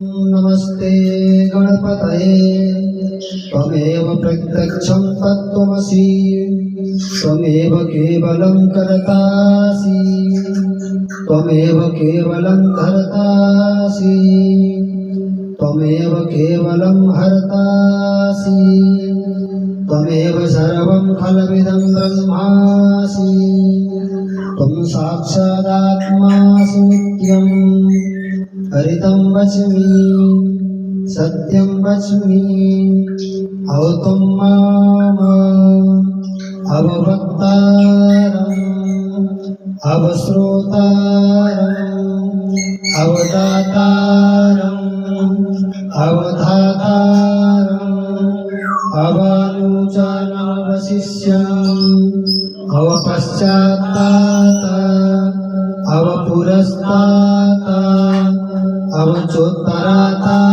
नमस्ते गणपतये त्वमेव प्रत्यक्षं तत्त्वमसि त्वमेव केवलं कर्तासि त्वमेव केवलं कर्तासि त्वमेव केवलं हर्तासि त्वमेव सर्वं खलविदं ब्रह्मासि त्वं साक्षादात्मासि नित्यं हरितं वच्मि सत्यं वच्मि अवतं माम अववक्तारम् अवश्रोतारम् अवदातारम् अवधातारम् अवानुचानवशिष्यम् अवपश्चात्तात अवपुरस्तात् अवचोत्तराता